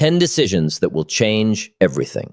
10 decisions that will change everything.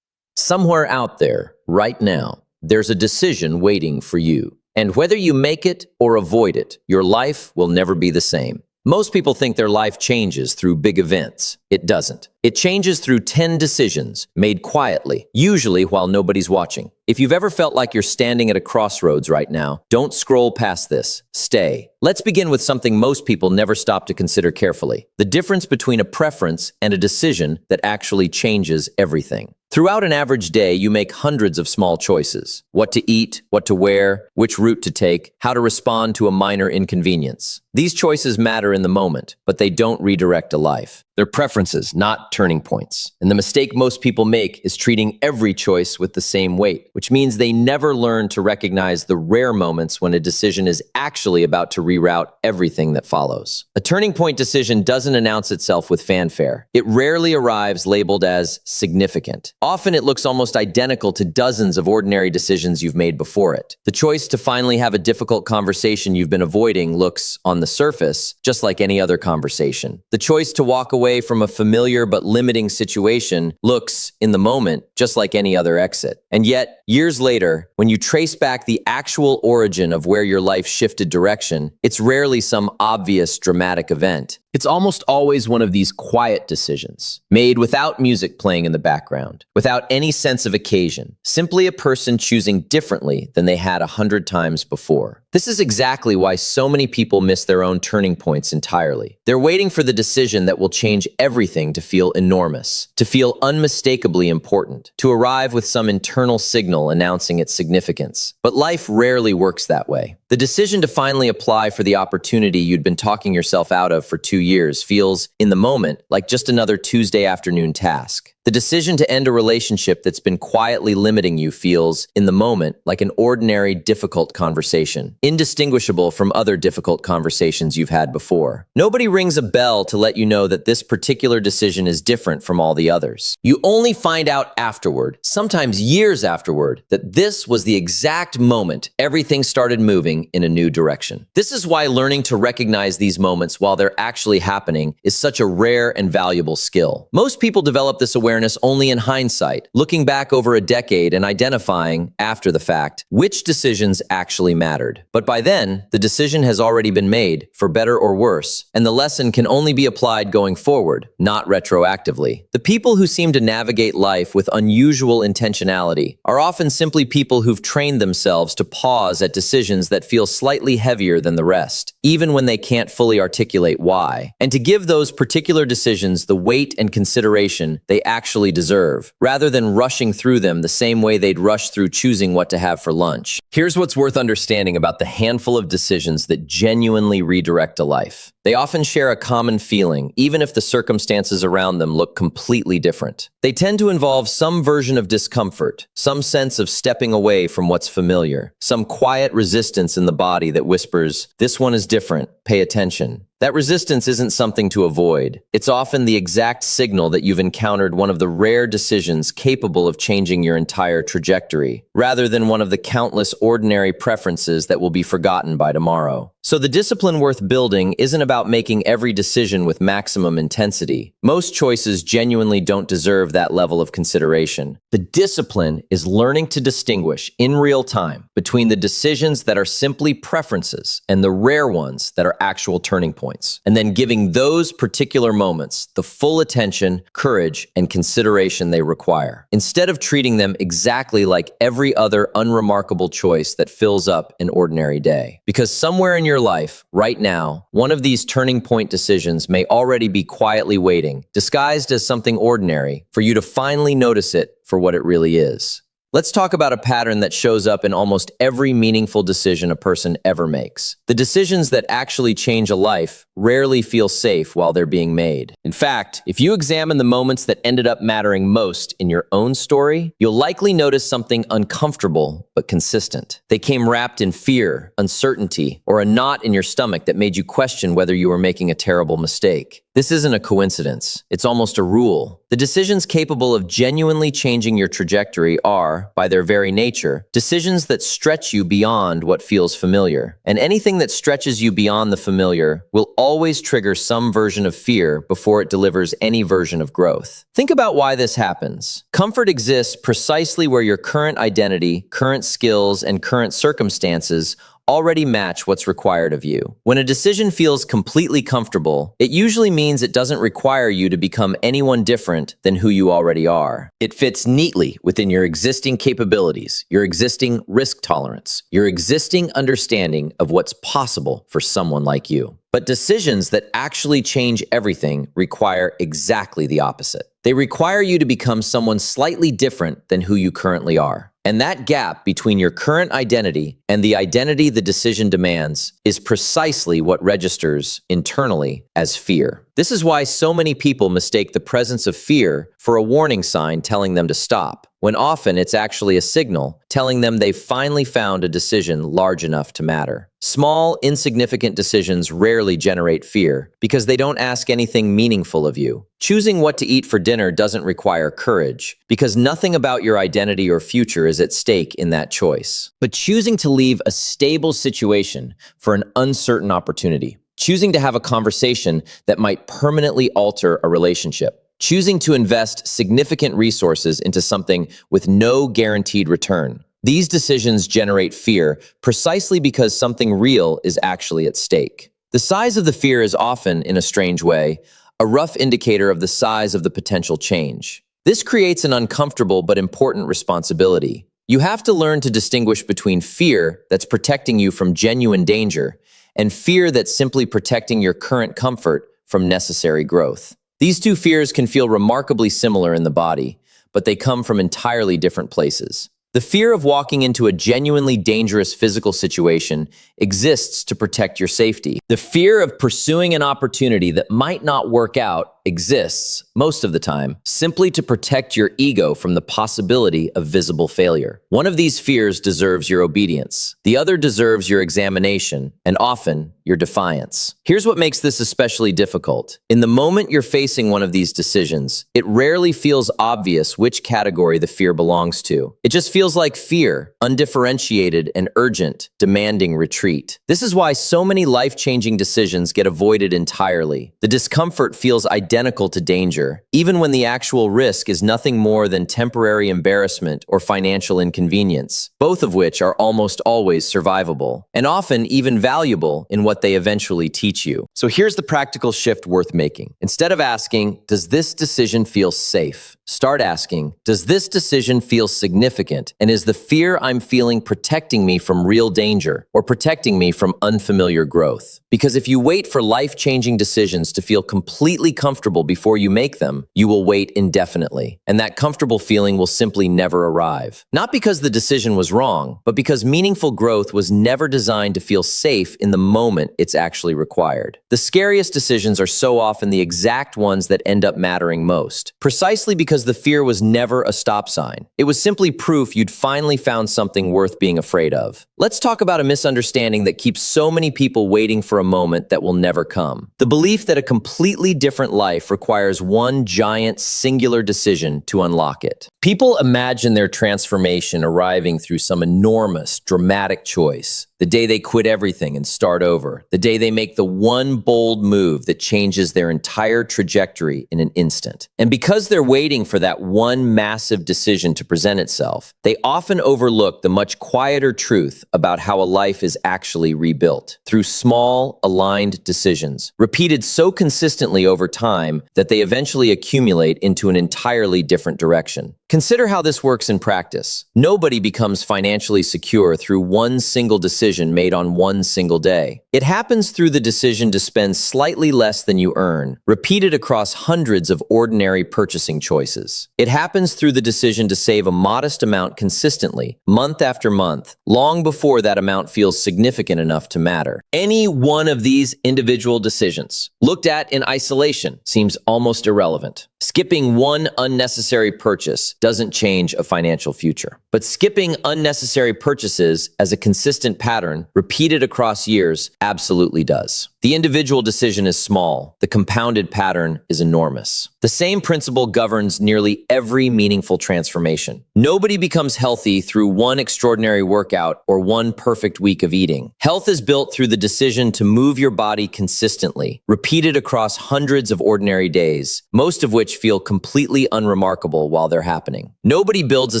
Somewhere out there, right now, there's a decision waiting for you. And whether you make it or avoid it, your life will never be the same. Most people think their life changes through big events. It doesn't. It changes through 10 decisions made quietly, usually while nobody's watching. If you've ever felt like you're standing at a crossroads right now, don't scroll past this. Stay. Let's begin with something most people never stop to consider carefully: the difference between a preference and a decision that actually changes everything. Throughout an average day, you make hundreds of small choices: what to eat, what to wear, which route to take, how to respond to a minor inconvenience. These choices matter in the moment, but they don't redirect a life. They're preferences, not turning points. And the mistake most people make is treating every choice with the same weight, which means they never learn to recognize the rare moments when a decision is actually about to reroute everything that follows. A turning point decision doesn't announce itself with fanfare. It rarely arrives labeled as significant. Often it looks almost identical to dozens of ordinary decisions you've made before it. The choice to finally have a difficult conversation you've been avoiding looks, on the surface, just like any other conversation. The choice to walk away from a familiar but limiting situation looks, in the moment, just like any other exit. And yet, years later, when you trace back the actual origin of where your life shifted direction, it's rarely some obvious dramatic event. It's almost always one of these quiet decisions, made without music playing in the background, without any sense of occasion, simply a person choosing differently than they had 100 times before. This is exactly why so many people miss their own turning points entirely. They're waiting for the decision that will change everything to feel enormous, to feel unmistakably important, to arrive with some internal signal announcing its significance. But life rarely works that way. The decision to finally apply for the opportunity you'd been talking yourself out of for 2 years feels, in the moment, like just another Tuesday afternoon task. The decision to end a relationship that's been quietly limiting you feels, in the moment, like an ordinary, difficult conversation, indistinguishable from other difficult conversations you've had before. Nobody rings a bell to let you know that this particular decision is different from all the others. You only find out afterward, sometimes years afterward, that this was the exact moment everything started moving in a new direction. This is why learning to recognize these moments while they're actually happening is such a rare and valuable skill. Most people develop this awareness only in hindsight, looking back over a decade and identifying, after the fact, which decisions actually mattered. But by then, the decision has already been made, for better or worse, and the lesson can only be applied going forward, not retroactively. The people who seem to navigate life with unusual intentionality are often simply people who've trained themselves to pause at decisions that feel slightly heavier than the rest, even when they can't fully articulate why, and to give those particular decisions the weight and consideration they actually deserve, rather than rushing through them the same way they'd rush through choosing what to have for lunch. Here's what's worth understanding about the handful of decisions that genuinely redirect a life. They often share a common feeling, even if the circumstances around them look completely different. They tend to involve some version of discomfort, some sense of stepping away from what's familiar, some quiet resistance in the body that whispers, "This one is different, pay attention." That resistance isn't something to avoid. It's often the exact signal that you've encountered one of the rare decisions capable of changing your entire trajectory, rather than one of the countless ordinary preferences that will be forgotten by tomorrow. So the discipline worth building isn't about making every decision with maximum intensity. Most choices genuinely don't deserve that level of consideration. The discipline is learning to distinguish in real time between the decisions that are simply preferences and the rare ones that are actual turning points, and then giving those particular moments the full attention, courage, and consideration they require, instead of treating them exactly like every other unremarkable choice that fills up an ordinary day. Because somewhere in your life, right now, one of these turning point decisions may already be quietly waiting, disguised as something ordinary, for you to finally notice it for what it really is. Let's talk about a pattern that shows up in almost every meaningful decision a person ever makes. The decisions that actually change a life rarely feel safe while they're being made. In fact, if you examine the moments that ended up mattering most in your own story, you'll likely notice something uncomfortable but consistent. They came wrapped in fear, uncertainty, or a knot in your stomach that made you question whether you were making a terrible mistake. This isn't a coincidence. It's almost a rule. The decisions capable of genuinely changing your trajectory are, are, by their very nature, decisions that stretch you beyond what feels familiar. And anything that stretches you beyond the familiar will always trigger some version of fear before it delivers any version of growth. Think about why this happens. Comfort exists precisely where your current identity, current skills, and current circumstances already match what's required of you. When a decision feels completely comfortable, it usually means it doesn't require you to become anyone different than who you already are. It fits neatly within your existing capabilities, your existing risk tolerance, your existing understanding of what's possible for someone like you. But decisions that actually change everything require exactly the opposite. They require you to become someone slightly different than who you currently are. And that gap between your current identity and the identity the decision demands is precisely what registers internally as fear. This is why so many people mistake the presence of fear for a warning sign telling them to stop, when often it's actually a signal telling them they've finally found a decision large enough to matter. Small, insignificant decisions rarely generate fear because they don't ask anything meaningful of you. Choosing what to eat for dinner doesn't require courage because nothing about your identity or future is at stake in that choice. But choosing to leave a stable situation for an uncertain opportunity, choosing to have a conversation that might permanently alter a relationship, choosing to invest significant resources into something with no guaranteed return. These decisions generate fear precisely because something real is actually at stake. The size of the fear is often, in a strange way, a rough indicator of the size of the potential change. This creates an uncomfortable but important responsibility. You have to learn to distinguish between fear that's protecting you from genuine danger and fear that's simply protecting your current comfort from necessary growth. These two fears can feel remarkably similar in the body, but they come from entirely different places. The fear of walking into a genuinely dangerous physical situation exists to protect your safety. The fear of pursuing an opportunity that might not work out exists, most of the time, simply to protect your ego from the possibility of visible failure. One of these fears deserves your obedience. The other deserves your examination, and often your defiance. Here's what makes this especially difficult. In the moment you're facing one of these decisions, it rarely feels obvious which category the fear belongs to. It just feels like fear, undifferentiated and urgent, demanding retreat. This is why so many life-changing decisions get avoided entirely. The discomfort feels identical to danger, even when the actual risk is nothing more than temporary embarrassment or financial inconvenience, both of which are almost always survivable, and often even valuable in what they eventually teach you. So here's the practical shift worth making. Instead of asking, does this decision feel safe? Start asking, does this decision feel significant? And is the fear I'm feeling protecting me from real danger or protecting me from unfamiliar growth? Because if you wait for life-changing decisions to feel completely comfortable before you make them, you will wait indefinitely. And that comfortable feeling will simply never arrive. Not because the decision was wrong, but because meaningful growth was never designed to feel safe in the moment it's actually required. The scariest decisions are so often the exact ones that end up mattering most, precisely because the fear was never a stop sign. It was simply proof you'd finally found something worth being afraid of. Let's talk about a misunderstanding that keeps so many people waiting for a moment that will never come. The belief that a completely different life requires one giant, singular decision to unlock it. People imagine their transformation arriving through some enormous, dramatic choice. The day they quit everything and start over. The day they make the one bold move that changes their entire trajectory in an instant. And because they're waiting for that one massive decision to present itself, they often overlook the much quieter truth about how a life is actually rebuilt through small, aligned decisions, repeated so consistently over time that they eventually accumulate into an entirely different direction. Consider how this works in practice. Nobody becomes financially secure through one single decision made on one single day. It happens through the decision to spend slightly less than you earn, repeated across hundreds of ordinary purchasing choices. It happens through the decision to save a modest amount consistently, month after month, long before that amount feels significant enough to matter. Any one of these individual decisions, looked at in isolation, seems almost irrelevant. Skipping one unnecessary purchase doesn't change a financial future. But skipping unnecessary purchases as a consistent pattern, repeated across years, absolutely does. The individual decision is small. The compounded pattern is enormous. The same principle governs nearly every meaningful transformation. Nobody becomes healthy through one extraordinary workout or one perfect week of eating. Health is built through the decision to move your body consistently, repeated across hundreds of ordinary days, most of which feel completely unremarkable while they're happening. Nobody builds a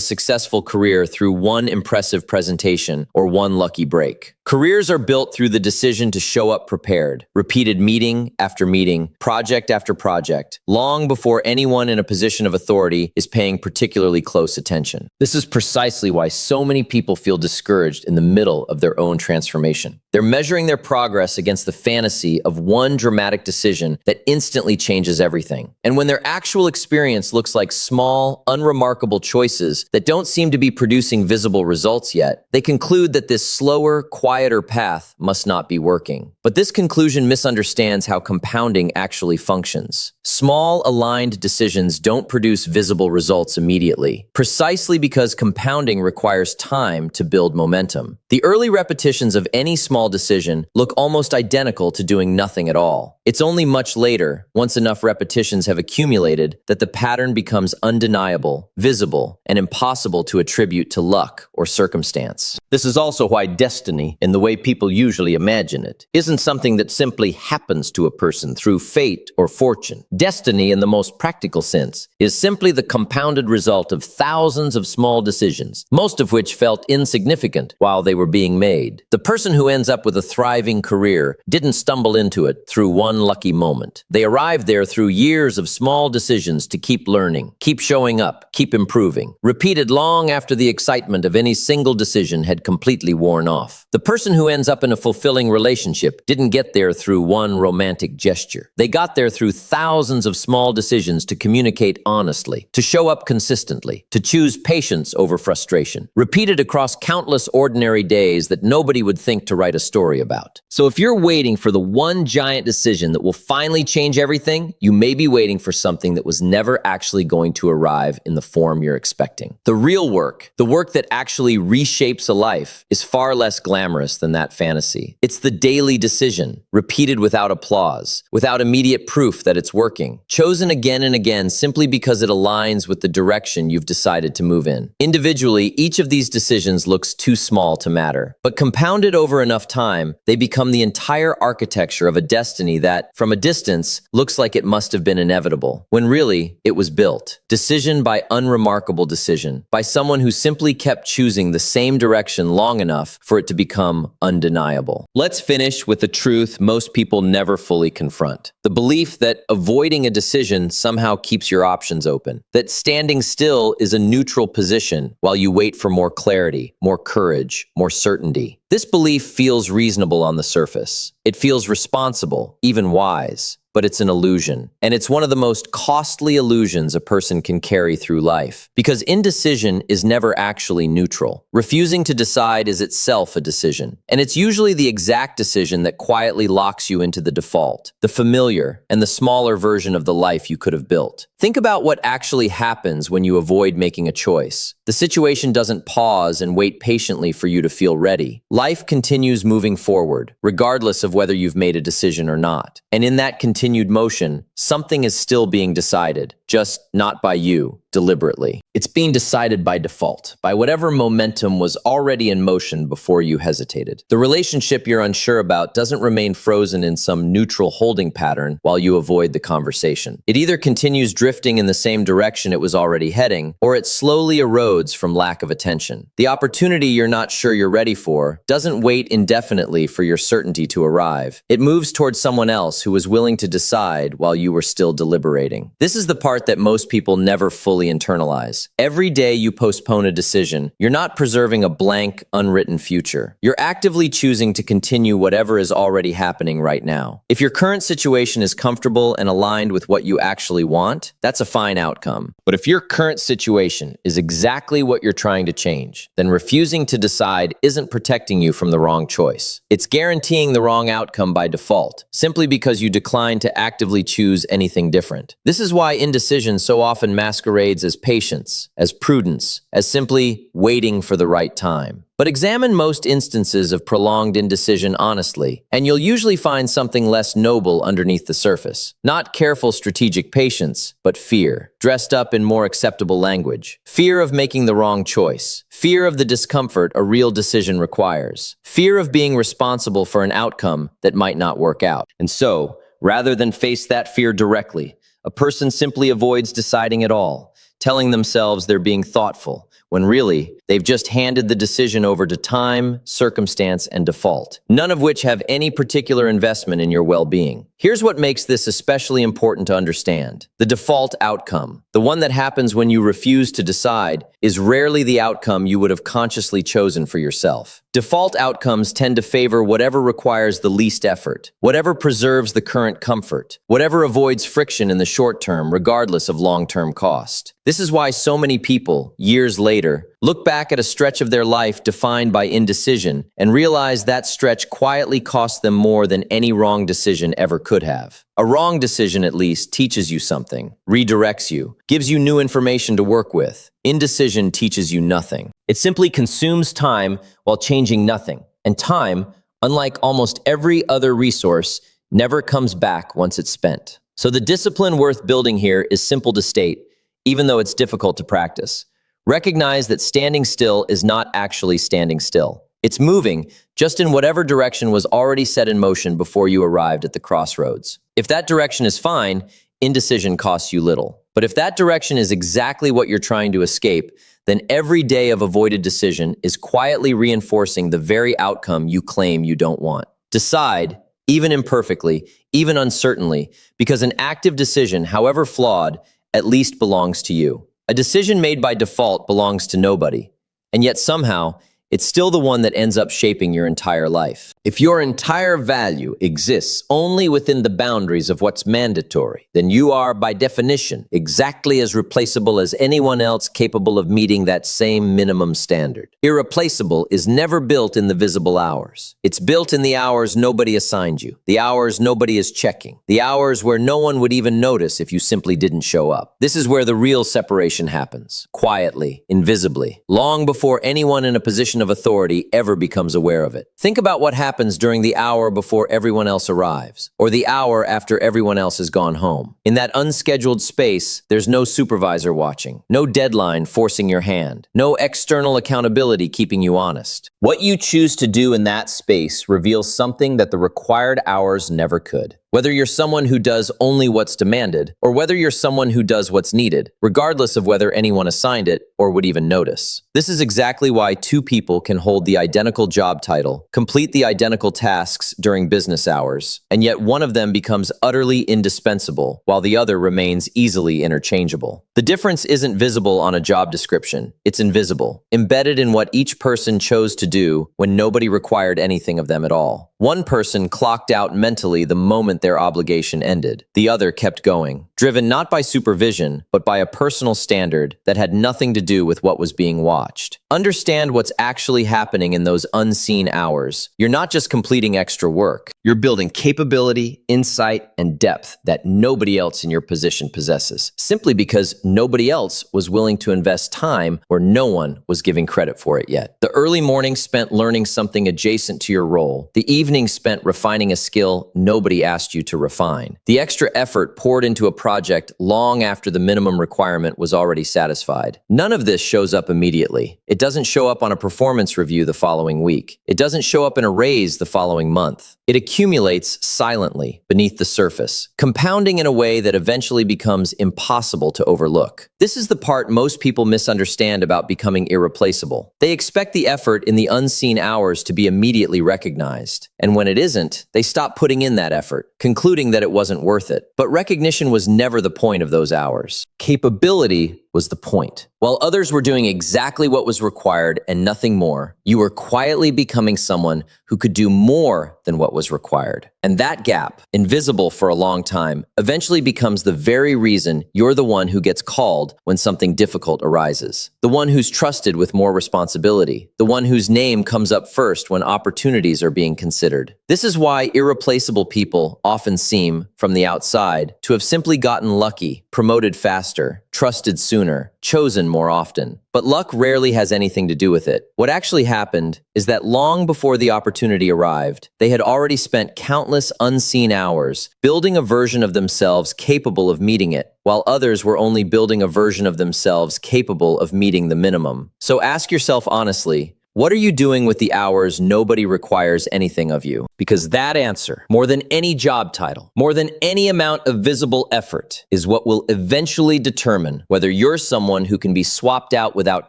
successful career through one impressive presentation or one lucky break. Careers are built through the decision to show up prepared, repeated meeting after meeting, project after project, long before anyone in a position of authority is paying particularly close attention. This is precisely why so many people feel discouraged in the middle of their own transformation. They're measuring their progress against the fantasy of one dramatic decision that instantly changes everything. And when their actual experience looks like small, unremarkable choices that don't seem to be producing visible results yet, they conclude that this slower, quieter path must not be working. But this conclusion misunderstands how compounding actually functions. Small, aligned decisions don't produce visible results immediately, precisely because compounding requires time to build momentum. The early repetitions of any small decision look almost identical to doing nothing at all. It's only much later, once enough repetitions have accumulated, that the pattern becomes undeniable, visible, and impossible to attribute to luck or circumstance. This is also why destiny, in the way people usually imagine it, isn't something that simply happens to a person through fate or fortune. Destiny, in the most practical sense, is simply the compounded result of thousands of small decisions, most of which felt insignificant while they were being made. The person who ends up with a thriving career didn't stumble into it through one lucky moment. They arrived there through years of small decisions to keep learning, keep showing up, keep improving, repeated long after the excitement of any single decision had completely worn off. The person who ends up in a fulfilling relationship didn't get there through one romantic gesture. They got there through thousands of small decisions to communicate honestly, to show up consistently, to choose patience over frustration, repeated across countless ordinary days that nobody would think to write a story about. So if you're waiting for the one giant decision that will finally change everything, you may be waiting for something that was never actually going to arrive in the form you're expecting. The real work, the work that actually reshapes a life, is far less glamorous than that fantasy. It's the daily decision, repeated without applause, without immediate proof that it's working, chosen again and again simply because it aligns with the direction you've decided to move in. Individually, each of these decisions looks too small to matter, but compounded over enough time, they become the entire architecture of a destiny that, from a distance, looks like it must have been inevitable, when really, it was built. Decision by unremarkable decision, by someone who simply kept choosing the same direction long enough for it to become undeniable. Let's finish with the truth most people never fully confront. The belief that avoiding a decision somehow keeps your options open, that standing still is a neutral position while you wait for more clarity, more courage, more certainty. This belief feels reasonable on the surface. It feels responsible, even wise. But it's an illusion. And it's one of the most costly illusions a person can carry through life. Because indecision is never actually neutral. Refusing to decide is itself a decision. And it's usually the exact decision that quietly locks you into the default, the familiar, and the smaller version of the life you could have built. Think about what actually happens when you avoid making a choice. The situation doesn't pause and wait patiently for you to feel ready. Life continues moving forward, regardless of whether you've made a decision or not. And in that continued motion, something is still being decided, just not by you, deliberately. It's being decided by default, by whatever momentum was already in motion before you hesitated. The relationship you're unsure about doesn't remain frozen in some neutral holding pattern while you avoid the conversation. It either continues drifting in the same direction it was already heading, or it slowly erodes from lack of attention. The opportunity you're not sure you're ready for doesn't wait indefinitely for your certainty to arrive. It moves towards someone else who was willing to decide while you were still deliberating. This is the part that most people never fully internalize. Every day you postpone a decision, you're not preserving a blank, unwritten future. You're actively choosing to continue whatever is already happening right now. If your current situation is comfortable and aligned with what you actually want, that's a fine outcome. But if your current situation is exactly what you're trying to change, then refusing to decide isn't protecting you from the wrong choice. It's guaranteeing the wrong outcome by default, simply because you decline to actively choose anything different. This is why indecision indecision so often masquerades as patience, as prudence, as simply waiting for the right time. But examine most instances of prolonged indecision honestly, and you'll usually find something less noble underneath the surface. Not careful strategic patience, but fear, dressed up in more acceptable language. Fear of making the wrong choice. Fear of the discomfort a real decision requires. Fear of being responsible for an outcome that might not work out. And so, rather than face that fear directly, a person simply avoids deciding at all, telling themselves they're being thoughtful, when really, they've just handed the decision over to time, circumstance, and default, none of which have any particular investment in your well-being. Here's what makes this especially important to understand. The default outcome, the one that happens when you refuse to decide, is rarely the outcome you would have consciously chosen for yourself. Default outcomes tend to favor whatever requires the least effort, whatever preserves the current comfort, whatever avoids friction in the short term, regardless of long-term cost. This is why so many people, years later, look back at a stretch of their life defined by indecision and realize that stretch quietly cost them more than any wrong decision ever could have. A wrong decision, at least, teaches you something, redirects you, gives you new information to work with. Indecision teaches you nothing. It simply consumes time while changing nothing. And time, unlike almost every other resource, never comes back once it's spent. So the discipline worth building here is simple to state, even though it's difficult to practice. Recognize that standing still is not actually standing still. It's moving, just in whatever direction was already set in motion before you arrived at the crossroads. If that direction is fine, indecision costs you little. But if that direction is exactly what you're trying to escape, then every day of avoided decision is quietly reinforcing the very outcome you claim you don't want. Decide, even imperfectly, even uncertainly, because an active decision, however flawed, at least belongs to you. A decision made by default belongs to nobody, and yet somehow, it's still the one that ends up shaping your entire life. If your entire value exists only within the boundaries of what's mandatory, then you are, by definition, exactly as replaceable as anyone else capable of meeting that same minimum standard. Irreplaceable is never built in the visible hours. It's built in the hours nobody assigned you, the hours nobody is checking, the hours where no one would even notice if you simply didn't show up. This is where the real separation happens, quietly, invisibly, long before anyone in a position of authority ever becomes aware of it. Think about what happens during the hour before everyone else arrives, or the hour after everyone else has gone home. In that unscheduled space, there's no supervisor watching, no deadline forcing your hand, no external accountability keeping you honest. What you choose to do in that space reveals something that the required hours never could. Whether you're someone who does only what's demanded, or whether you're someone who does what's needed, regardless of whether anyone assigned it or would even notice. This is exactly why two people can hold the identical job title, complete the identical tasks during business hours, and yet one of them becomes utterly indispensable, while the other remains easily interchangeable. The difference isn't visible on a job description, it's invisible, embedded in what each person chose to do when nobody required anything of them at all. One person clocked out mentally the moment their obligation ended. The other kept going, driven not by supervision, but by a personal standard that had nothing to do with what was being watched. Understand what's actually happening in those unseen hours. You're not just completing extra work. You're building capability, insight, and depth that nobody else in your position possesses, simply because nobody else was willing to invest time where no one was giving credit for it yet. The early morning spent learning something adjacent to your role. The evening spent refining a skill nobody asked you to refine. The extra effort poured into a project long after the minimum requirement was already satisfied. None of this shows up immediately. It doesn't show up on a performance review the following week. It doesn't show up in a raise the following month. It accumulates silently beneath the surface, compounding in a way that eventually becomes impossible to overlook. This is the part most people misunderstand about becoming irreplaceable. They expect the effort in the unseen hours to be immediately recognized. And when it isn't, they stop putting in that effort, concluding that it wasn't worth it. But recognition was never the point of those hours. Capability was the point. While others were doing exactly what was required and nothing more, you were quietly becoming someone who could do more than what was required. And that gap, invisible for a long time, eventually becomes the very reason you're the one who gets called when something difficult arises. The one who's trusted with more responsibility. The one whose name comes up first when opportunities are being considered. This is why irreplaceable people often seem, from the outside, to have simply gotten lucky, promoted faster, trusted sooner, chosen more often. But luck rarely has anything to do with it. What actually happened is that long before the opportunity arrived, they had already spent countless unseen hours building a version of themselves capable of meeting it, while others were only building a version of themselves capable of meeting the minimum. So ask yourself honestly, what are you doing with the hours nobody requires anything of you? Because that answer, more than any job title, more than any amount of visible effort, is what will eventually determine whether you're someone who can be swapped out without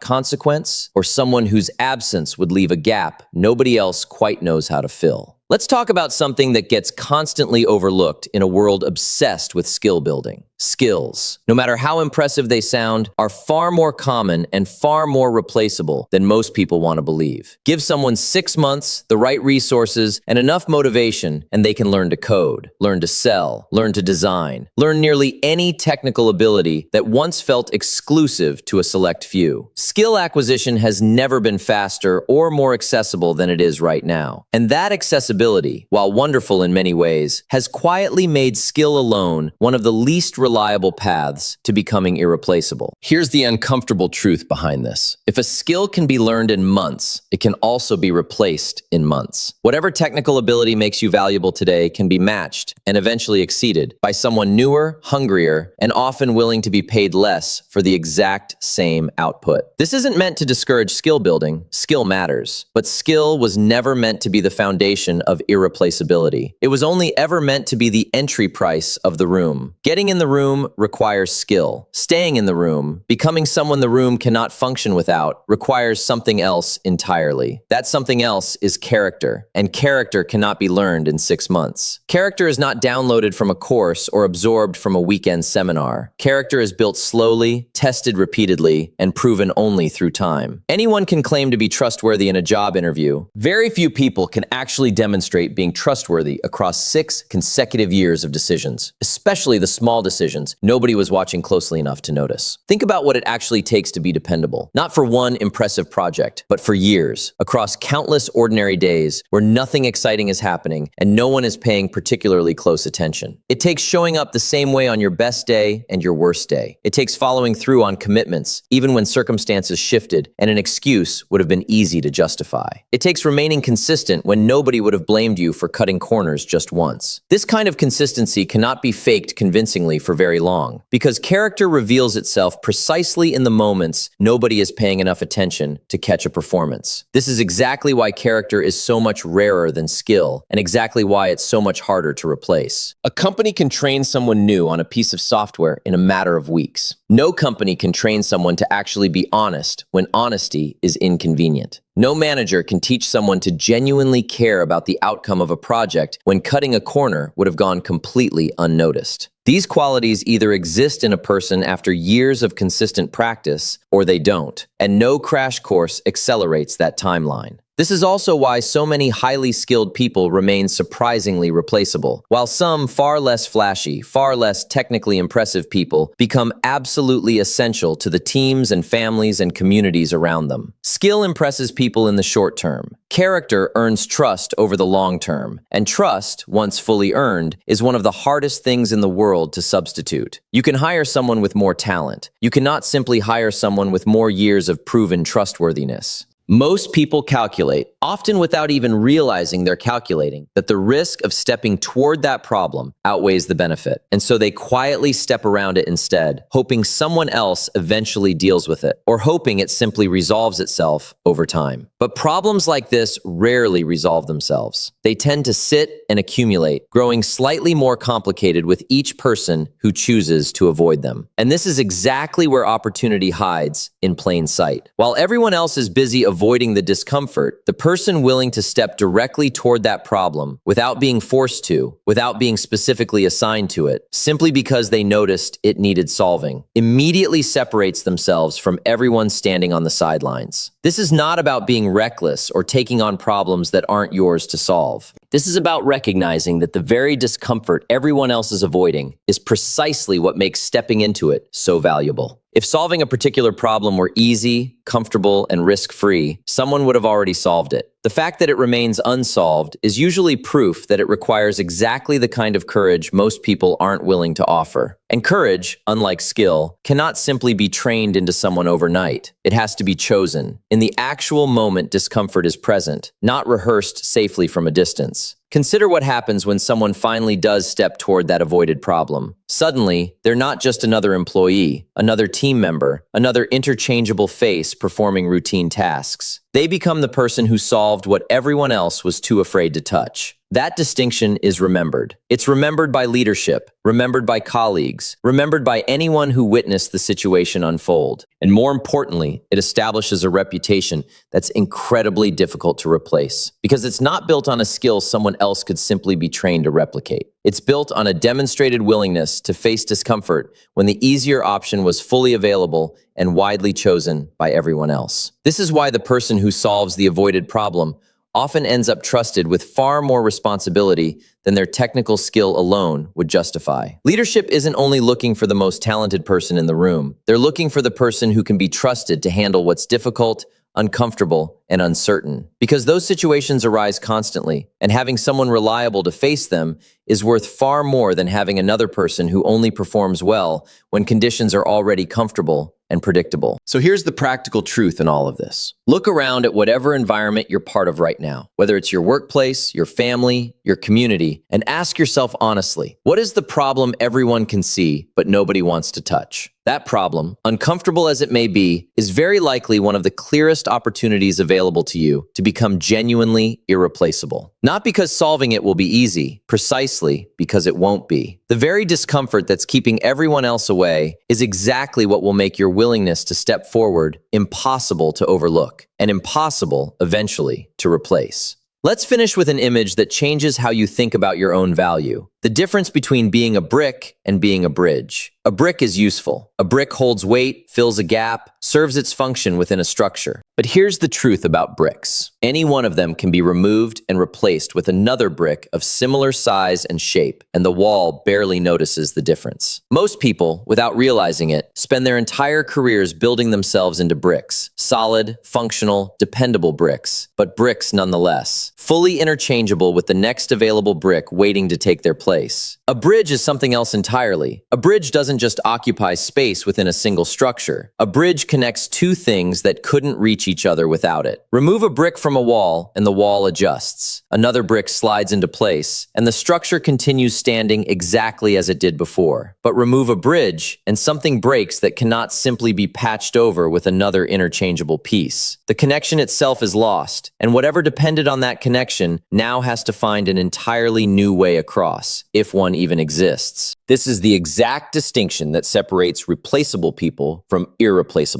consequence or someone whose absence would leave a gap nobody else quite knows how to fill. Let's talk about something that gets constantly overlooked in a world obsessed with skill building. Skills, no matter how impressive they sound, are far more common and far more replaceable than most people want to believe. Give someone 6 months, the right resources, and enough motivation, and they can learn to code, learn to sell, learn to design, learn nearly any technical ability that once felt exclusive to a select few. Skill acquisition has never been faster or more accessible than it is right now. And that accessibility, while wonderful in many ways, has quietly made skill alone one of the least reliable paths to becoming irreplaceable. Here's the uncomfortable truth behind this. If a skill can be learned in months, it can also be replaced in months. Whatever technical ability makes you valuable today can be matched and eventually exceeded by someone newer, hungrier, and often willing to be paid less for the exact same output. This isn't meant to discourage skill building. Skill matters, but skill was never meant to be the foundation of irreplaceability. It was only ever meant to be the entry price of the room. Getting in the room requires skill. Staying in the room, becoming someone the room cannot function without, requires something else entirely. That something else is character, and character cannot be learned in 6 months. Character is not downloaded from a course or absorbed from a weekend seminar. Character is built slowly, tested repeatedly, and proven only through time. Anyone can claim to be trustworthy in a job interview. Very few people can actually demonstrate being trustworthy across 6 consecutive years of decisions, especially the small decisions nobody was watching closely enough to notice. Think about what it actually takes to be dependable, not for one impressive project, but for years, across countless ordinary days where nothing exciting is happening and no one is paying particularly close attention. It takes showing up the same way on your best day and your worst day. It takes following through on commitments, even when circumstances shifted and an excuse would have been easy to justify. It takes remaining consistent when nobody would have blamed you for cutting corners just once. This kind of consistency cannot be faked convincingly for very long, because character reveals itself precisely in the moments nobody is paying enough attention to catch a performance. This is exactly why character is so much rarer than skill, and exactly why it's so much harder to replace. A company can train someone new on a piece of software in a matter of weeks. No company can train someone to actually be honest when honesty is inconvenient. No manager can teach someone to genuinely care about the outcome of a project when cutting a corner would have gone completely unnoticed. These qualities either exist in a person after years of consistent practice, or they don't, and no crash course accelerates that timeline. This is also why so many highly skilled people remain surprisingly replaceable, while some far less flashy, far less technically impressive people become absolutely essential to the teams and families and communities around them. Skill impresses people in the short term. Character earns trust over the long term, and trust, once fully earned, is one of the hardest things in the world to substitute. You can hire someone with more talent. You cannot simply hire someone with more years of proven trustworthiness. Most people calculate, often without even realizing they're calculating, that the risk of stepping toward that problem outweighs the benefit. And so they quietly step around it instead, hoping someone else eventually deals with it, or hoping it simply resolves itself over time. But problems like this rarely resolve themselves. They tend to sit and accumulate, growing slightly more complicated with each person who chooses to avoid them. And this is exactly where opportunity hides in plain sight. While everyone else is busy avoiding the discomfort, the person willing to step directly toward that problem without being forced to, without being specifically assigned to it, simply because they noticed it needed solving, immediately separates themselves from everyone standing on the sidelines. This is not about being reckless or taking on problems that aren't yours to solve. This is about recognizing that the very discomfort everyone else is avoiding is precisely what makes stepping into it so valuable. If solving a particular problem were easy, comfortable, and risk-free, someone would have already solved it. The fact that it remains unsolved is usually proof that it requires exactly the kind of courage most people aren't willing to offer. And courage, unlike skill, cannot simply be trained into someone overnight. It has to be chosen. In the actual moment discomfort is present, not rehearsed safely from a distance. Consider what happens when someone finally does step toward that avoided problem. Suddenly, they're not just another employee, another team member, another interchangeable face performing routine tasks. They become the person who solved what everyone else was too afraid to touch. That distinction is remembered. It's remembered by leadership, remembered by colleagues, remembered by anyone who witnessed the situation unfold. And more importantly, it establishes a reputation that's incredibly difficult to replace, because it's not built on a skill someone else could simply be trained to replicate. It's built on a demonstrated willingness to face discomfort when the easier option was fully available and widely chosen by everyone else. This is why the person who solves the avoided problem often ends up trusted with far more responsibility than their technical skill alone would justify. Leadership isn't only looking for the most talented person in the room. They're looking for the person who can be trusted to handle what's difficult, uncomfortable, and uncertain. Because those situations arise constantly, and having someone reliable to face them is worth far more than having another person who only performs well when conditions are already comfortable and predictable. So here's the practical truth in all of this. Look around at whatever environment you're part of right now, whether it's your workplace, your family, your community, and ask yourself honestly, what is the problem everyone can see but nobody wants to touch? That problem, uncomfortable as it may be, is very likely one of the clearest opportunities available to you to become genuinely irreplaceable. Not because solving it will be easy, precisely because it won't be. The very discomfort that's keeping everyone else away is exactly what will make your willingness to step forward impossible to overlook, and impossible, eventually, to replace. Let's finish with an image that changes how you think about your own value. The difference between being a brick and being a bridge. A brick is useful. A brick holds weight, fills a gap, serves its function within a structure. But here's the truth about bricks. Any one of them can be removed and replaced with another brick of similar size and shape, and the wall barely notices the difference. Most people, without realizing it, spend their entire careers building themselves into bricks. Solid, functional, dependable bricks, but bricks nonetheless. Fully interchangeable with the next available brick waiting to take their place. A bridge is something else entirely. A bridge doesn't just occupy space within a single structure. A bridge connects two things that couldn't reach each other without it. Remove a brick from a wall, and the wall adjusts. Another brick slides into place, and the structure continues standing exactly as it did before. But remove a bridge, and something breaks that cannot simply be patched over with another interchangeable piece. The connection itself is lost, and whatever depended on that connection now has to find an entirely new way across, if one even exists. This is the exact distinction that separates replaceable people from irreplaceable